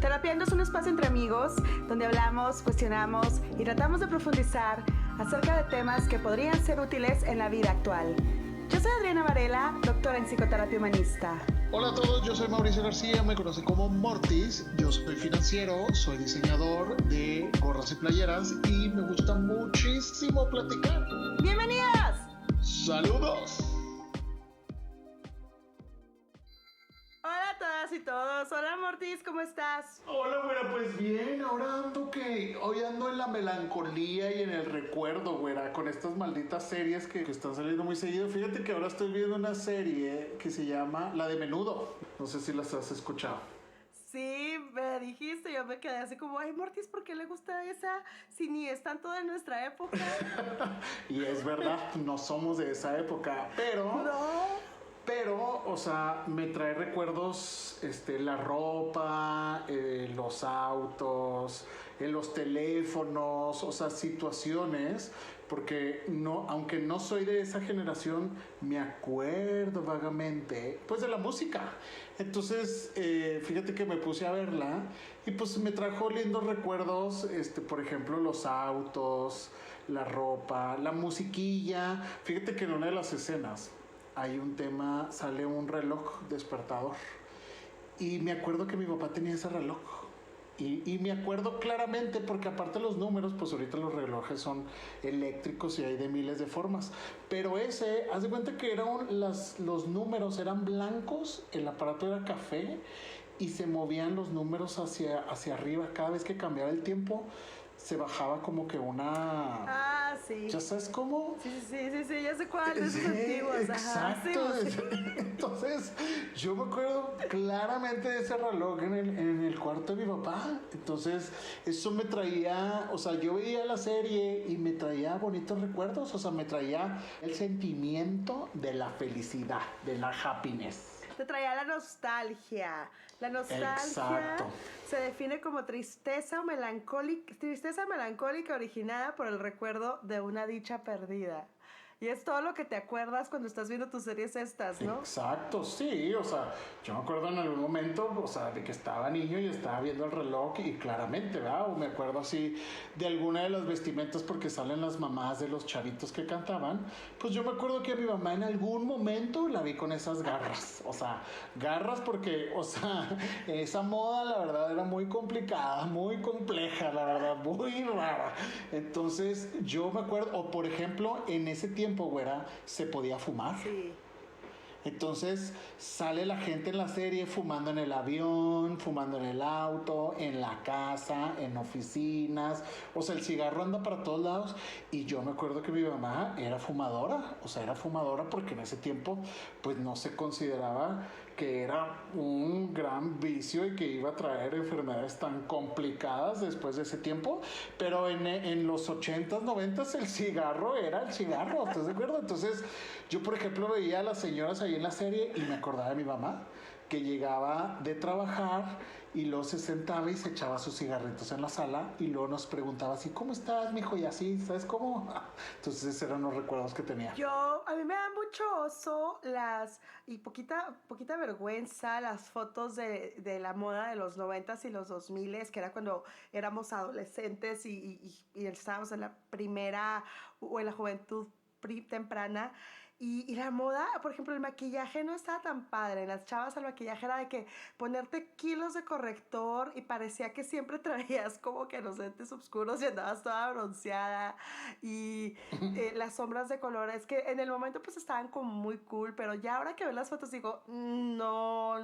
Terapiando es un espacio entre amigos donde hablamos, cuestionamos y tratamos de profundizar acerca de temas que podrían ser útiles en la vida actual. Yo soy Adriana Varela, doctora en psicoterapia humanista. Hola a todos, yo soy Mauricio García, me conocen como Mortis, yo soy financiero, soy diseñador de gorras y playeras y me gusta muchísimo platicar. ¡Bienvenidos! ¡Saludos! Hola a todas y todos. Hola Mortis, ¿cómo estás? Hola, güera, pues bien, ahora hoy ando en la melancolía y en el recuerdo, güera, con estas malditas series que están saliendo muy seguido. Fíjate que ahora estoy viendo una serie que se llama La de Menudo. No sé si las has escuchado. Sí, me dijiste, yo me quedé así como, ay Mortis, ¿por qué le gusta esa? Si ni es tanto de nuestra época. Y es verdad, no somos de esa época, pero... No. Pero, o sea, me trae recuerdos, la ropa, los autos, los teléfonos, o sea, situaciones, porque no, aunque no soy de esa generación, me acuerdo vagamente, pues, de la música. Entonces, fíjate que me puse a verla y pues me trajo lindos recuerdos, por ejemplo, los autos, la ropa, la musiquilla. Fíjate que en una de las escenas hay un tema, sale un reloj despertador y me acuerdo que mi papá tenía ese reloj y me acuerdo claramente porque aparte los números, pues ahorita los relojes son eléctricos y hay de miles de formas, pero ese, haz de cuenta que los números eran blancos, el aparato era café y se movían los números hacia arriba. Cada vez que cambiaba el tiempo se bajaba como que una... Ah, sí. ¿Ya sabes cómo? Sí, ya sé cuál, de esos antiguos. Exacto. Ajá, sí. Entonces, yo me acuerdo claramente de ese reloj en el cuarto de mi papá. Entonces, eso me traía, o sea, yo veía la serie y me traía bonitos recuerdos, o sea, me traía el sentimiento de la felicidad, de la happiness. Te traía la nostalgia. La nostalgia Exacto. se define como tristeza melancólica originada por el recuerdo de una dicha perdida. Y es todo lo que te acuerdas cuando estás viendo tus series estas, ¿no? Exacto, sí, o sea, yo me acuerdo en algún momento, o sea, de que estaba niño y estaba viendo el reloj y claramente, ¿verdad? O me acuerdo así de alguna de las vestimentas porque salen las mamás de los chavitos que cantaban, pues yo me acuerdo que a mi mamá en algún momento la vi con esas garras, o sea, garras porque, o sea, esa moda la verdad era muy complicada, muy compleja, la verdad, muy rara. Entonces yo me acuerdo, o por ejemplo, en ese tiempo, güera, se podía fumar. Sí. Entonces sale la gente en la serie fumando en el avión, fumando en el auto, en la casa, en oficinas. O sea, el cigarro anda para todos lados. Y yo me acuerdo que mi mamá era fumadora. O sea, era fumadora porque en ese tiempo pues no se consideraba que era un gran vicio y que iba a traer enfermedades tan complicadas después de ese tiempo. Pero en los 80s, 90s el cigarro era el cigarro, ¿estás de acuerdo? Entonces yo, por ejemplo, veía a las señoras ahí en la serie y me acordaba de mi mamá que llegaba de trabajar y luego se sentaba y se echaba sus cigarritos en la sala y luego nos preguntaba así, ¿cómo estás, mijo? Y así, ¿sabes cómo? Entonces esos eran los recuerdos que tenía. A mí me da mucho oso y poquita vergüenza las fotos de la moda de los 90s y los 2000s, que era cuando éramos adolescentes y estábamos en la primera o en la juventud temprana. Y la moda, por ejemplo, el maquillaje no estaba tan padre. En las chavas el maquillaje era de que ponerte kilos de corrector y parecía que siempre traías como que los lentes oscuros y andabas toda bronceada. Y las sombras de colores que en el momento pues estaban como muy cool, pero ya ahora que veo las fotos digo, no,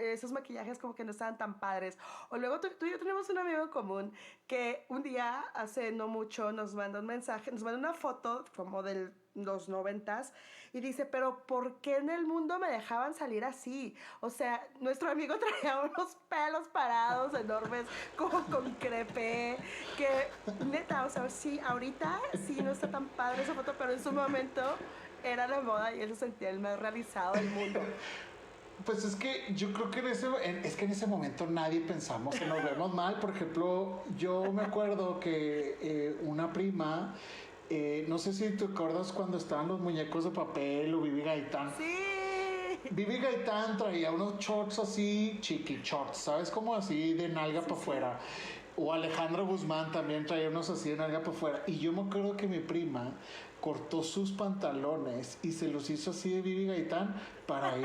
esos maquillajes como que no estaban tan padres. O luego tú y yo tenemos un amigo en común que un día, hace no mucho, nos manda un mensaje, nos manda una foto como de los 90s y dice, pero ¿por qué en el mundo me dejaban salir así? O sea, nuestro amigo traía unos pelos parados enormes como con crepe, que neta, o sea, sí, ahorita sí no está tan padre esa foto, pero en su momento era la moda y él se sentía el más realizado del mundo. Pues es que yo creo que en ese momento nadie pensamos que nos vemos mal. Por ejemplo, yo me acuerdo que una prima, no sé si te acuerdas cuando estaban los muñecos de papel o Bibi Gaitán. Sí. Vivi Gaitán traía unos shorts así, chiqui shorts, ¿sabes? Como así de nalga para afuera. O Alejandro Guzmán también traía unos así de nalga para afuera. Y yo me acuerdo que mi prima cortó sus pantalones y se los hizo así de Vivi Gaitán para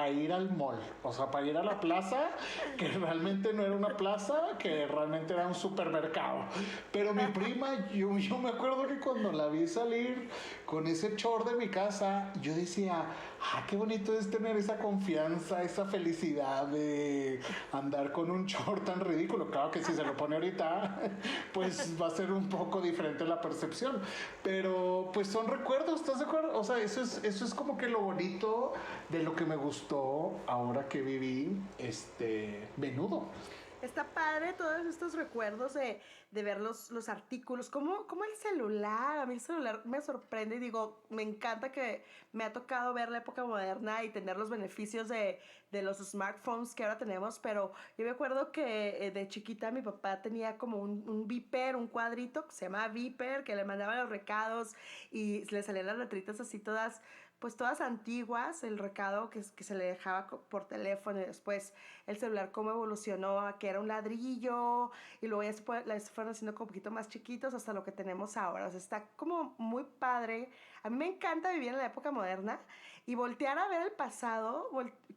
ir al mall. O sea, para ir a la plaza, que realmente no era una plaza, que realmente era un supermercado. Pero mi prima, yo me acuerdo que cuando la vi salir con ese short de mi casa, yo decía, qué bonito es tener esa confianza, esa felicidad de andar con un short tan ridículo. Claro que si se lo pone ahorita, pues va a ser un poco diferente la percepción. Pero pues son recuerdos, ¿estás de acuerdo? O sea, eso es como que lo bonito de lo que me gustó ahora que viví Menudo. Está padre todos estos recuerdos de ver los artículos, como el celular, a mí el celular me sorprende y digo, me encanta que me ha tocado ver la época moderna y tener los beneficios de los smartphones que ahora tenemos, pero yo me acuerdo que de chiquita mi papá tenía como un beeper, un cuadrito que se llama beeper, que le mandaba los recados y le salían las letritas así todas pues todas antiguas, el recado que se le dejaba por teléfono y después el celular cómo evolucionó a que era un ladrillo y luego ya se fueron haciendo como un poquito más chiquitos hasta lo que tenemos ahora. O sea, está como muy padre. A mí me encanta vivir en la época moderna y voltear a ver el pasado,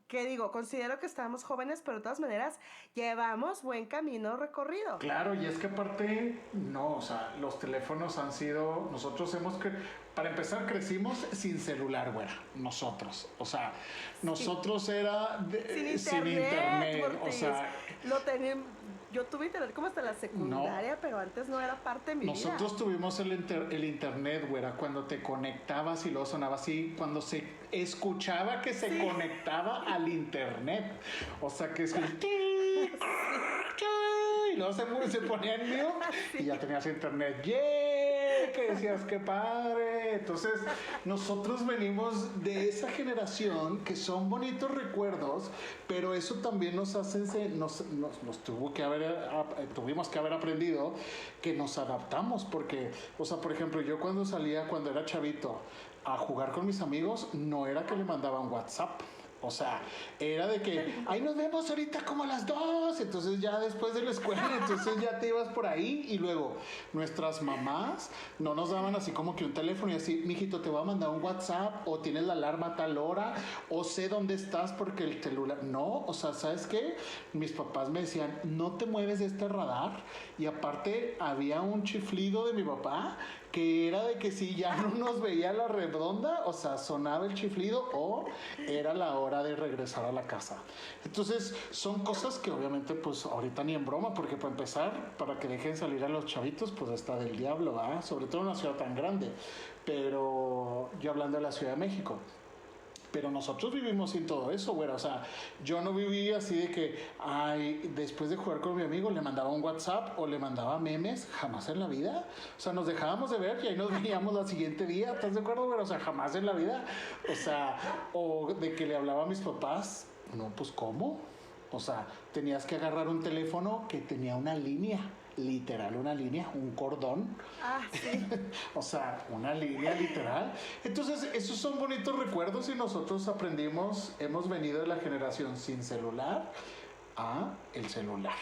que digo, considero que estábamos jóvenes, pero de todas maneras llevamos buen camino recorrido. Claro, y es que aparte, no, o sea, los teléfonos han sido, nosotros hemos que, para empezar, crecimos sin celular, güera, nosotros, o sea, nosotros era sin internet, o sea, lo tenía, yo tuve internet como hasta la secundaria, no, pero antes no era parte de mi nosotros vida. Nosotros tuvimos el internet, güera, cuando te conectabas y luego sonaba así, cuando se escuchaba que se conectaba al internet, o sea, que es y luego se ponía en mute y ya tenías internet. ¡Yeah! Que decías, ¡qué padre! Entonces, nosotros venimos de esa generación que son bonitos recuerdos, pero eso también nos hace, nos tuvimos que haber aprendido que nos adaptamos, porque, o sea, por ejemplo, yo cuando era chavito, a jugar con mis amigos, no era que le mandaban WhatsApp. O sea, era de que, ahí nos vemos ahorita como a las 2. Entonces ya después de la escuela, entonces ya te ibas por ahí. Y luego, nuestras mamás no nos daban así como que un teléfono y así, mijito, te voy a mandar un WhatsApp, o tienes la alarma a tal hora, o sé dónde estás porque el celular... No, o sea, ¿sabes qué? Mis papás me decían, no te mueves de este radar. Y aparte, había un chiflido de mi papá que era de que si ya no nos veía la redonda, o sea, sonaba el chiflido o era la hora de regresar a la casa. Entonces, son cosas que obviamente pues ahorita ni en broma, porque para empezar, para que dejen salir a los chavitos, pues está del diablo, ¿verdad? Sobre todo en una ciudad tan grande. Pero yo hablando de la Ciudad de México. Pero nosotros vivimos sin todo eso, güera. O sea, yo no viví así de que, después de jugar con mi amigo le mandaba un WhatsApp o le mandaba memes, jamás en la vida. O sea, nos dejábamos de ver y ahí nos veíamos al siguiente día, ¿estás de acuerdo, güera? O sea, jamás en la vida. O sea, o de que le hablaba a mis papás, no, pues, ¿cómo? O sea, tenías que agarrar un teléfono que tenía una línea. Literal, una línea, un cordón. Sí. O sea, una línea literal. Entonces, esos son bonitos recuerdos y nosotros hemos venido de la generación sin celular a el celular.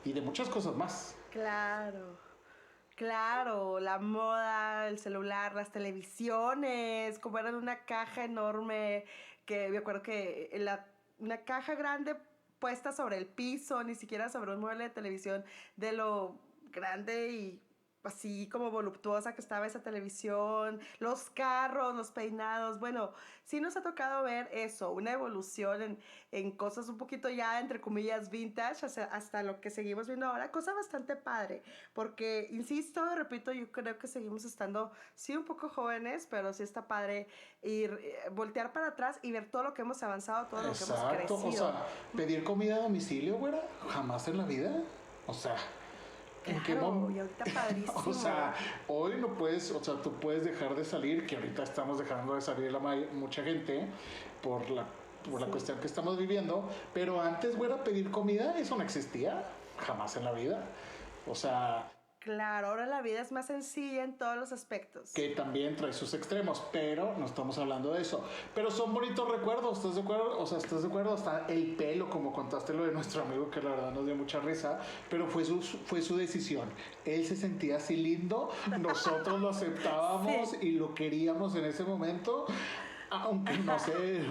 Y de muchas cosas más. Claro, la moda, el celular, las televisiones, como eran una caja enorme, que me acuerdo que una caja grande puesta sobre el piso, ni siquiera sobre un mueble de televisión, de lo grande y así como voluptuosa que estaba esa televisión, los carros, los peinados. Bueno, sí nos ha tocado ver eso, una evolución en cosas un poquito ya, entre comillas, vintage, hasta lo que seguimos viendo ahora, cosa bastante padre, porque, insisto, repito, yo creo que seguimos estando, sí, un poco jóvenes, pero sí está padre voltear para atrás y ver todo lo que hemos avanzado, todo lo que hemos crecido. O sea, pedir comida a domicilio, güera, jamás en la vida, o sea... Claro, y ahorita padrísimo. O sea, hoy no puedes, o sea, tú puedes dejar de salir, que ahorita estamos dejando de salir mucha gente por la cuestión que estamos viviendo, pero antes, güera, pedir comida, eso no existía, jamás en la vida. O sea, Claro, ahora la vida es más sencilla en todos los aspectos. Que también trae sus extremos, pero no estamos hablando de eso. Pero son bonitos recuerdos, ¿estás de acuerdo? O sea, ¿estás de acuerdo? Hasta el pelo, como contaste lo de nuestro amigo, que la verdad nos dio mucha risa, pero fue su decisión. Él se sentía así lindo, nosotros lo aceptábamos Sí. y lo queríamos en ese momento, aunque no sé,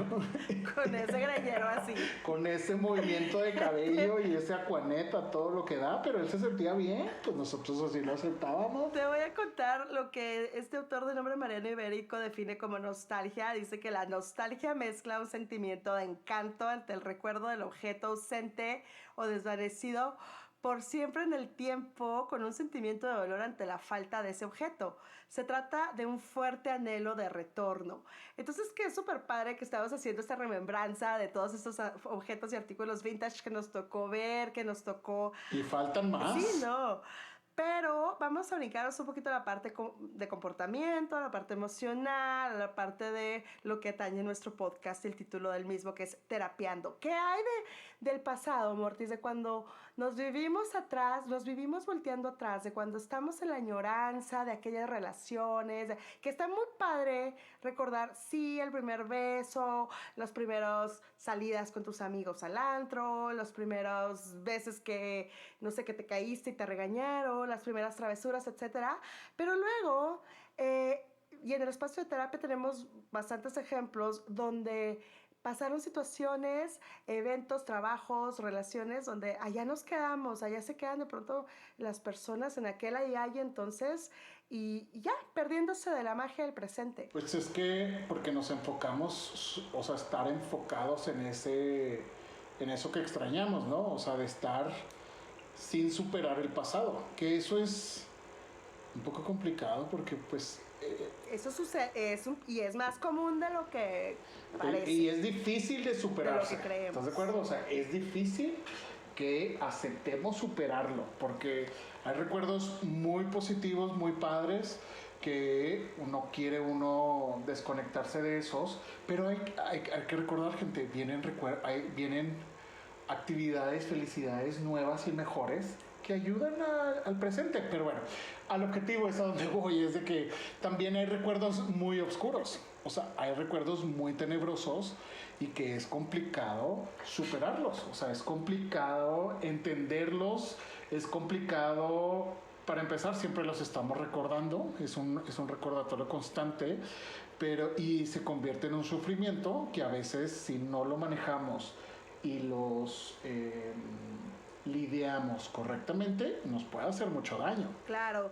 Con ese greñero así. con ese movimiento de cabello y ese acuaneta, todo lo que da, pero él se sentía bien, pues nosotros así lo aceptábamos. Te voy a contar lo que este autor de nombre Mariano Ibérico define como nostalgia. Dice que la nostalgia mezcla un sentimiento de encanto ante el recuerdo del objeto ausente o desvanecido por siempre en el tiempo, con un sentimiento de dolor ante la falta de ese objeto. Se trata de un fuerte anhelo de retorno. Entonces, que es súper padre que estamos haciendo esta remembranza de todos estos objetos y artículos vintage que nos tocó ver, que nos tocó. Y faltan Sí, más. no. Pero vamos a brincarnos un poquito a la parte de comportamiento, a la parte emocional, a la parte de lo que atañe nuestro podcast, el título del mismo, que es Terapiando. ¿Qué hay del pasado, Mortis? De cuando nos vivimos atrás, nos vivimos volteando atrás, de cuando estamos en la añoranza de aquellas relaciones, que está muy padre recordar, sí, el primer beso, las primeras salidas con tus amigos al antro, los primeros veces que, no sé, que te caíste y te regañaron, las primeras travesuras, etcétera. Pero luego, y en el espacio de terapia tenemos bastantes ejemplos donde pasaron situaciones, eventos, trabajos, relaciones, donde allá nos quedamos, allá se quedan de pronto las personas en aquel allá y entonces, y ya, perdiéndose de la magia del presente. Pues es que porque nos enfocamos, o sea, estar enfocados en eso que extrañamos, ¿no? O sea, de estar sin superar el pasado, que eso es un poco complicado porque pues Eso sucede, y es más común de lo que parece, y es difícil de de lo superarse. que creemos. ¿Estás de acuerdo? O sea, es difícil que aceptemos superarlo, porque hay recuerdos muy positivos, muy padres, que uno desconectarse de esos, pero hay que recordar, gente, vienen actividades, felicidades nuevas y mejores que ayudan al presente. Pero bueno, al objetivo es a donde voy, es de que también hay recuerdos muy oscuros, o sea, hay recuerdos muy tenebrosos y que es complicado superarlos, o sea, es complicado entenderlos, es complicado, para empezar, siempre los estamos recordando, es un recordatorio constante, pero y se convierte en un sufrimiento que a veces si no lo manejamos y los lidiamos correctamente, nos puede hacer mucho daño. Claro.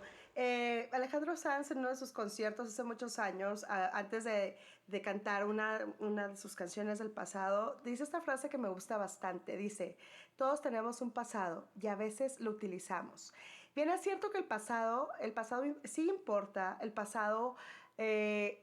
Alejandro Sanz en uno de sus conciertos hace muchos años, antes de cantar una de sus canciones del pasado, dice esta frase que me gusta bastante. Dice, todos tenemos un pasado y a veces lo utilizamos. Bien, es cierto que el pasado sí importa, el pasado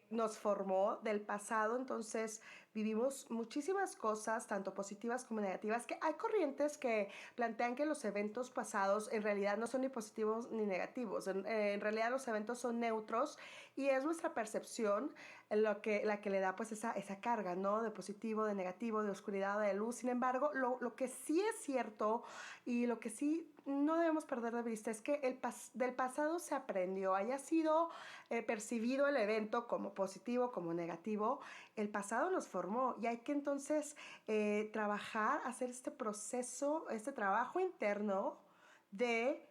nos formó, del pasado entonces vivimos muchísimas cosas, tanto positivas como negativas, que hay corrientes que plantean que los eventos pasados en realidad no son ni positivos ni negativos, en realidad los eventos son neutros y es nuestra percepción la que le da pues esa carga, ¿no? De positivo, de negativo, de oscuridad, de luz. Sin embargo, lo que sí es cierto y lo que sí no debemos perder de vista es que del pasado se aprendió, haya sido percibido el evento como positivo, como negativo, el pasado nos formó y hay que entonces trabajar, hacer este proceso, este trabajo interno de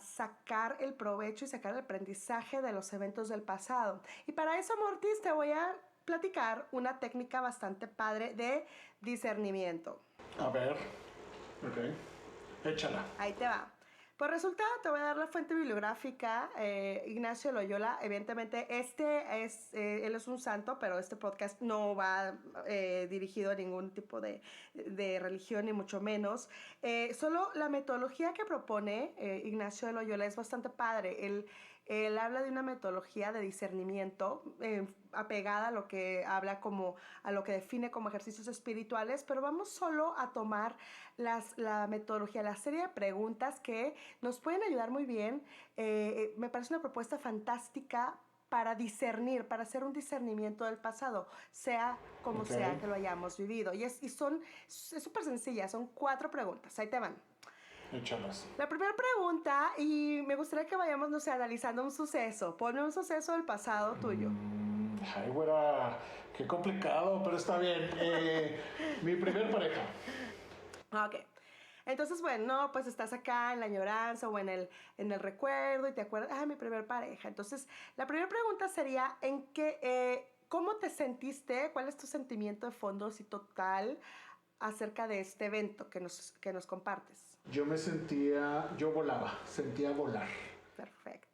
sacar el provecho y sacar el aprendizaje de los eventos del pasado. Y para eso, Mortis, te voy a platicar una técnica bastante padre de discernimiento. A ver, ok, échala. Ahí te va. Pues resulta, te voy a dar la fuente bibliográfica, Ignacio Loyola, evidentemente él es un santo, pero este podcast no va dirigido a ningún tipo de religión, ni mucho menos. Solo la metodología que propone Ignacio de Loyola es bastante padre. Él habla de una metodología de discernimiento apegada a lo que habla como, a lo que define como ejercicios espirituales, pero vamos solo a tomar la metodología, la serie de preguntas que nos pueden ayudar muy bien. Me parece una propuesta fantástica para discernir, para hacer un discernimiento del pasado, sea como Okay. sea que lo hayamos vivido. Es súper sencilla, son 4 preguntas, ahí te van. Échalas. La primera pregunta, y me gustaría que vayamos, no sé, analizando un suceso. Ponme un suceso del pasado tuyo. Ay, güera, qué complicado, pero está bien. Mi primer pareja. Ok. Entonces, bueno, no, pues estás acá en la añoranza o en el recuerdo y te acuerdas, ah, mi primer pareja. Entonces, la primera pregunta sería, ¿cómo te sentiste? ¿Cuál es tu sentimiento de fondo, así total, acerca de este evento que nos compartes? Yo volaba, sentía volar. Perfecto.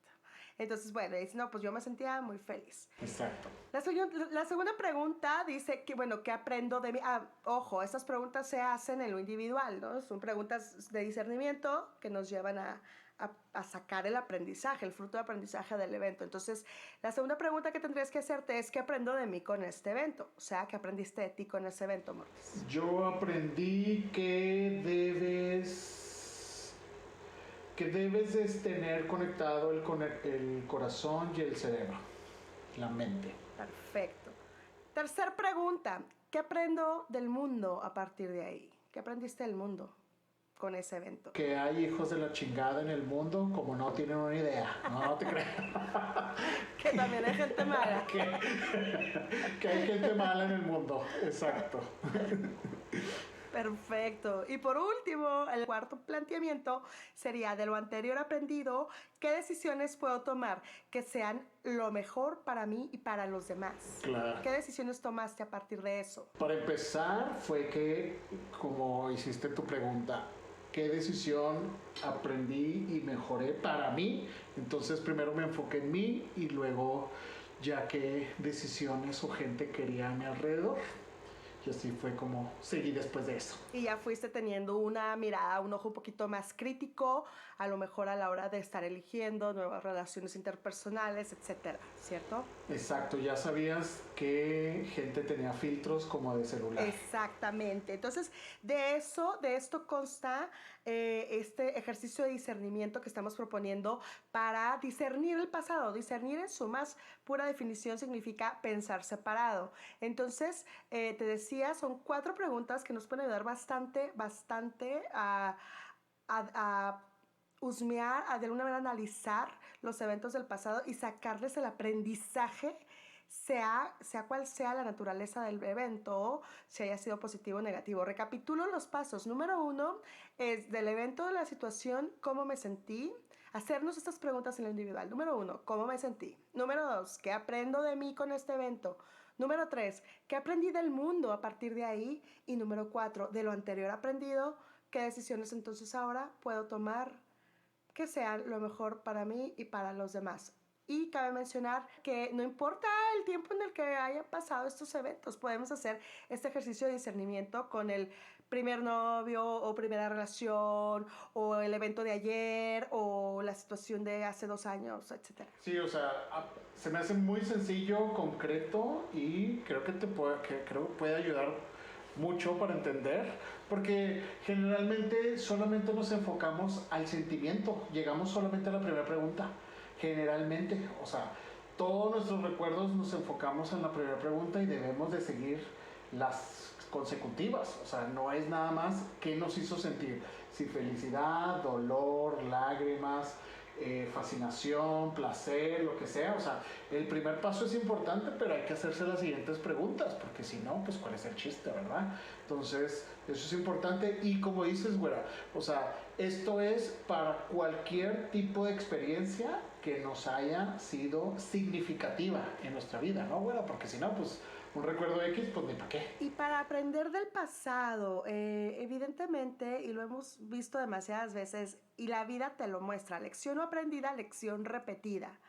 Entonces, bueno, dice, no, pues yo me sentía muy feliz. Exacto. La segunda pregunta dice que, bueno, ¿qué aprendo de mí? Ah, ojo, estas preguntas se hacen en lo individual, ¿no? Son preguntas de discernimiento que nos llevan a sacar el aprendizaje, el fruto de aprendizaje del evento. Entonces, la segunda pregunta que tendrías que hacerte es, ¿qué aprendo de mí con este evento? O sea, ¿qué aprendiste de ti con ese evento, Mortis? Yo aprendí que debes de tener conectado el corazón y el cerebro, la mente. Perfecto. Tercer pregunta, ¿qué aprendo del mundo a partir de ahí? ¿Qué aprendiste del mundo con ese evento? Que hay hijos de la chingada en el mundo como no tienen una idea. No te creas. Que también hay gente mala. Que hay gente mala en el mundo. Exacto. Perfecto. Y por último, el cuarto planteamiento sería, de lo anterior aprendido, ¿qué decisiones puedo tomar que sean lo mejor para mí y para los demás? Claro. ¿Qué decisiones tomaste a partir de eso? Para empezar, fue que, como hiciste tu pregunta, ¿qué decisión aprendí y mejoré para mí? Entonces, primero me enfoqué en mí y luego ya qué decisiones o gente quería a mi alrededor. Y así fue como seguí después de eso. Y ya fuiste teniendo una mirada, un ojo un poquito más crítico, a lo mejor a la hora de estar eligiendo nuevas relaciones interpersonales, etcétera, ¿cierto? Exacto, ya sabías que gente tenía filtros como de celular. Exactamente. Entonces, de esto consta este ejercicio de discernimiento que estamos proponiendo para discernir el pasado. Discernir en su más pura definición significa pensar separado. Entonces, te decía, son 4 preguntas que nos pueden ayudar bastante a husmear, a de alguna manera analizar los eventos del pasado y sacarles el aprendizaje, sea cual sea la naturaleza del evento, si haya sido positivo o negativo. Recapitulo los pasos. Número 1 es del evento, de la situación, cómo me sentí. Hacernos estas preguntas en lo individual. Número 1, ¿cómo me sentí? Número 2, ¿qué aprendo de mí con este evento? Número 3, ¿qué aprendí del mundo a partir de ahí? Y número 4, de lo anterior aprendido, ¿qué decisiones entonces ahora puedo tomar que sean lo mejor para mí y para los demás? Y cabe mencionar que no importa el tiempo en el que hayan pasado estos eventos, podemos hacer este ejercicio de discernimiento con el primer novio o primera relación o el evento de ayer o la situación de hace 2 años, etc. Sí, o sea, se me hace muy sencillo, concreto y creo que puede ayudar mucho para entender, porque generalmente solamente nos enfocamos al sentimiento, llegamos solamente a la primera pregunta, generalmente, o sea, todos nuestros recuerdos nos enfocamos en la primera pregunta y debemos de seguir las consecutivas, o sea, no es nada más qué nos hizo sentir, si felicidad, dolor, lágrimas, fascinación, placer, lo que sea. O sea, el primer paso es importante, pero hay que hacerse las siguientes preguntas, porque si no, pues cuál es el chiste, ¿verdad? Entonces, eso es importante. Y como dices, güera, o sea, esto es para cualquier tipo de experiencia que nos haya sido significativa en nuestra vida, ¿no, güera? Porque si no, pues un recuerdo X, pues ni para qué. Y para aprender del pasado, evidentemente, y lo hemos visto demasiadas veces, y la vida te lo muestra, lección no aprendida, lección repetida.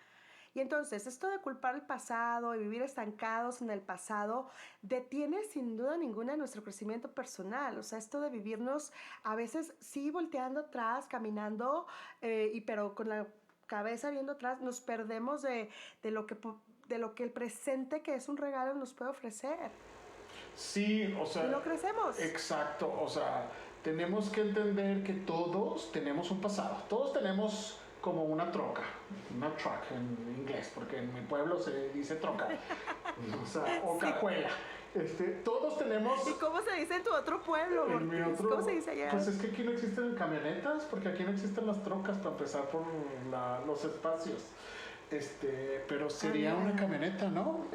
Y entonces, esto de culpar el pasado y vivir estancados en el pasado detiene sin duda ninguna nuestro crecimiento personal. O sea, esto de vivirnos a veces sí volteando atrás, caminando, pero con la cabeza viendo atrás, nos perdemos de lo que el presente, que es un regalo, nos puede ofrecer. Sí, o sea... Y no crecemos. Exacto, o sea, tenemos que entender que todos tenemos un pasado. Todos tenemos como una troca, una truck en inglés, porque en mi pueblo se dice troca, o sea, o cajuela. Todos tenemos... ¿Y cómo se dice en tu otro pueblo, En mi Mortis? otro... ¿Cómo se dice allá? Pues es que aquí no existen camionetas, porque aquí no existen las trocas para empezar por los espacios. Pero sería una camioneta, ¿no?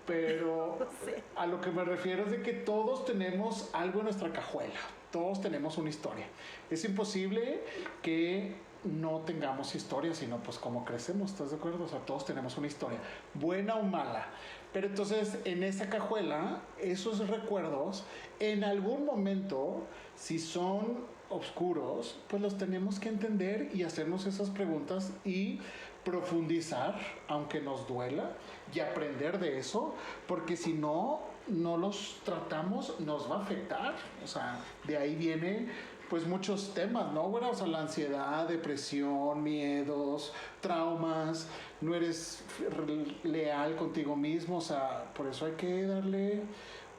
Pero No sé. a lo que me refiero es de que todos tenemos algo en nuestra cajuela, todos tenemos una historia. Es imposible que no tengamos historia, sino pues como crecemos, ¿estás de acuerdo? O sea, todos tenemos una historia, buena o mala. Pero entonces en esa cajuela, esos recuerdos, en algún momento, si son oscuros, pues los tenemos que entender y hacernos esas preguntas y profundizar, aunque nos duela, y aprender de eso, porque si no, no los tratamos, nos va a afectar. O sea, de ahí viene pues muchos temas, ¿no? Bueno, o sea, la ansiedad, depresión, miedos, traumas, no eres leal contigo mismo, o sea, por eso hay que darle,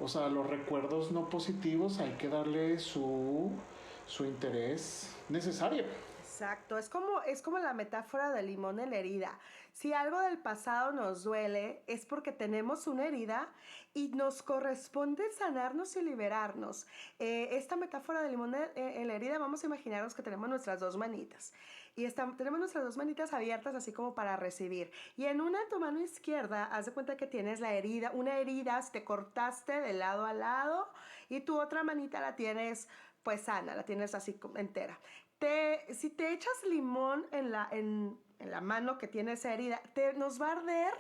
o sea, a los recuerdos no positivos hay que darle su interés necesario. Exacto, es como la metáfora del limón en la herida. Si algo del pasado nos duele, es porque tenemos una herida y nos corresponde sanarnos y liberarnos. Esta metáfora del limón en la herida, vamos a imaginarnos que tenemos nuestras dos manitas. Y tenemos nuestras dos manitas abiertas así como para recibir. Y en tu mano izquierda, haz de cuenta que tienes la herida, una herida, te cortaste de lado a lado y tu otra manita la tienes pues sana, la tienes así entera. Si te echas limón en la mano que tiene esa herida, nos va a arder,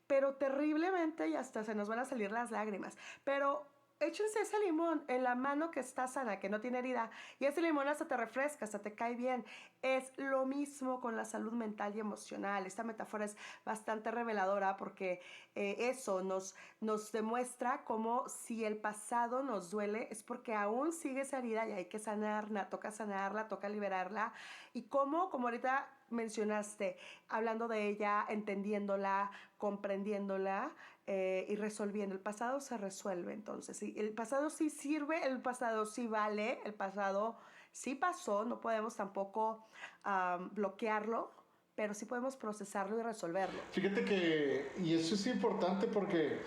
pero terriblemente y hasta se nos van a salir las lágrimas. Pero échense ese limón en la mano que está sana, que no tiene herida, y ese limón hasta te refresca, hasta te cae bien. Es lo mismo con la salud mental y emocional. Esta metáfora es bastante reveladora porque eso nos demuestra cómo si el pasado nos duele es porque aún sigue esa herida y hay que sanarla, toca liberarla. Y como ahorita mencionaste, hablando de ella, entendiéndola, comprendiéndola, y resolviendo. El pasado se resuelve, entonces. ¿Sí? El pasado sí sirve, el pasado sí vale, el pasado sí pasó, no podemos tampoco bloquearlo, pero sí podemos procesarlo y resolverlo. Fíjate que, y eso es importante porque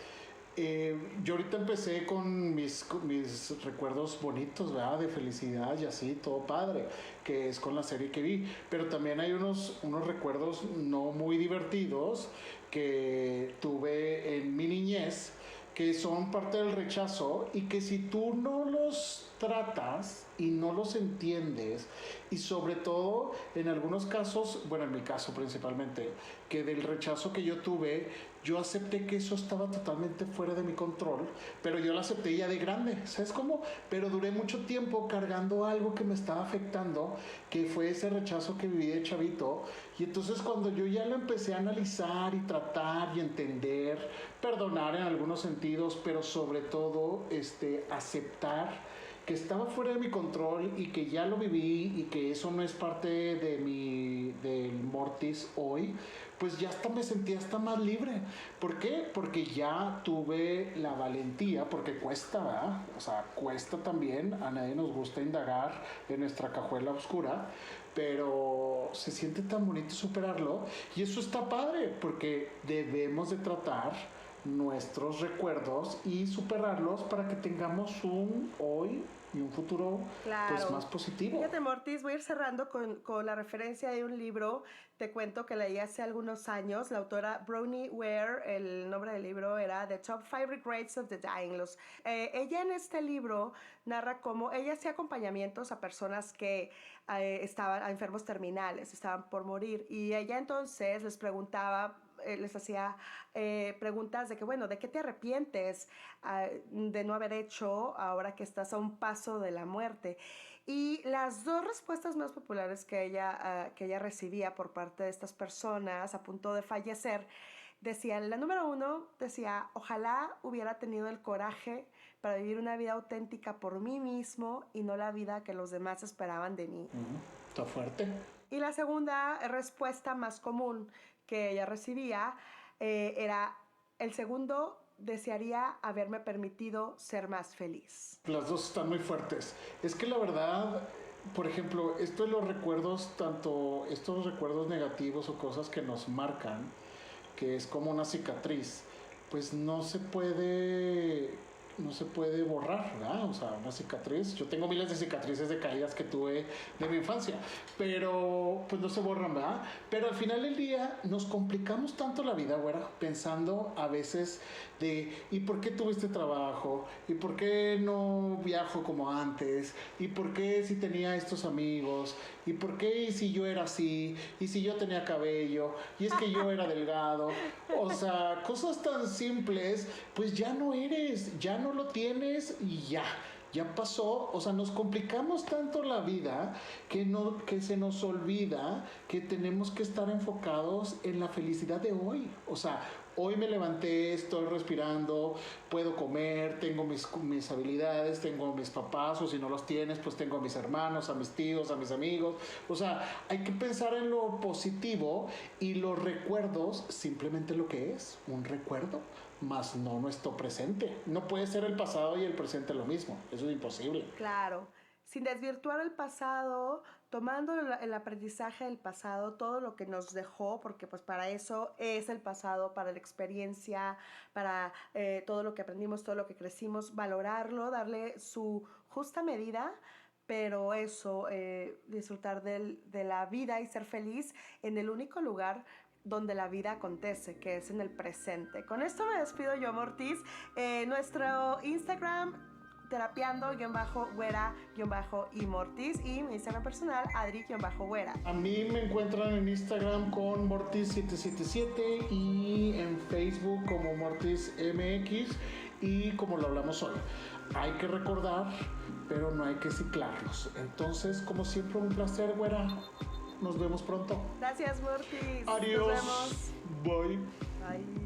yo ahorita empecé con mis recuerdos bonitos, ¿verdad? De felicidad y así, todo padre, que es con la serie que vi. Pero también hay unos recuerdos no muy divertidos que tuve en mi niñez, que son parte del rechazo y que si tú no los tratas y no los entiendes, y sobre todo en algunos casos, bueno, en mi caso principalmente, que del rechazo que yo tuve, yo acepté que eso estaba totalmente fuera de mi control, pero yo lo acepté ya de grande, ¿sabes cómo? Pero duré mucho tiempo cargando algo que me estaba afectando, que fue ese rechazo que viví de chavito, y entonces cuando yo ya lo empecé a analizar y tratar y entender, perdonar en algunos sentidos, pero sobre todo aceptar que estaba fuera de mi control y que ya lo viví y que eso no es parte del Mortis hoy, pues ya hasta me sentía hasta más libre. ¿Por qué? Porque ya tuve la valentía, porque cuesta, ¿verdad? O sea, cuesta también, a nadie nos gusta indagar en nuestra cajuela oscura, pero se siente tan bonito superarlo y eso está padre, porque debemos de tratar nuestros recuerdos y superarlos para que tengamos un hoy y un futuro pues más positivo. Fíjate, Mortis, voy a ir cerrando con la referencia de un libro, te cuento que leí hace algunos años, la autora Bronnie Ware, el nombre del libro era The Top 5 Regrets of the Dying. Ella en este libro narra cómo ella hacía acompañamientos a personas que estaban a enfermos terminales, estaban por morir, y ella entonces les preguntaba, les hacía preguntas de que, bueno, ¿de qué te arrepientes de no haber hecho ahora que estás a un paso de la muerte? Y las dos respuestas más populares que ella recibía por parte de estas personas a punto de fallecer, decían, la número 1 decía, ojalá hubiera tenido el coraje para vivir una vida auténtica por mí mismo y no la vida que los demás esperaban de mí. Está fuerte. Y la segunda respuesta más común que ella recibía era, el segundo, desearía haberme permitido ser más feliz. Las dos están muy fuertes. Es que la verdad, por ejemplo, esto de los recuerdos, tanto estos recuerdos negativos o cosas que nos marcan, que es como una cicatriz, pues no se puede borrar, ¿verdad? O sea, una cicatriz. Yo tengo miles de cicatrices de caídas que tuve de mi infancia, pero pues no se borran, ¿verdad? Pero al final del día nos complicamos tanto la vida, güera, pensando a veces de ¿y por qué tuve este trabajo? ¿Y por qué no viajo como antes? ¿Y por qué si tenía estos amigos? ¿Y por qué si yo era así? ¿Y si yo tenía cabello? ¿Y es que yo era delgado? O sea, cosas tan simples, pues ya no eres, ya no lo tienes y ya pasó. O sea, nos complicamos tanto la vida que se nos olvida que tenemos que estar enfocados en la felicidad de hoy. O sea, hoy me levanté, estoy respirando, puedo comer, tengo mis habilidades, tengo a mis papás, o si no los tienes, pues tengo a mis hermanos, a mis tíos, a mis amigos. O sea, hay que pensar en lo positivo y los recuerdos, simplemente lo que es, un recuerdo, más no nuestro presente. No puede ser el pasado y el presente lo mismo, eso es imposible. Claro, sin desvirtuar el pasado, tomando el aprendizaje del pasado, todo lo que nos dejó, porque pues para eso es el pasado, para la experiencia, para todo lo que aprendimos, todo lo que crecimos, valorarlo, darle su justa medida, pero eso, disfrutar de la vida y ser feliz en el único lugar donde la vida acontece, que es en el presente. Con esto me despido yo, Mortis. Nuestro Instagram, terapiando-güera-y Mortis, y mi Instagram personal, adri-güera. A mí me encuentran en Instagram con Mortis777 y en Facebook como MortisMX y como lo hablamos hoy. Hay que recordar, pero no hay que ciclarlos. Entonces, como siempre, un placer, güera. Nos vemos pronto. Gracias, Mortis. Adiós. Nos vemos. Bye. Bye.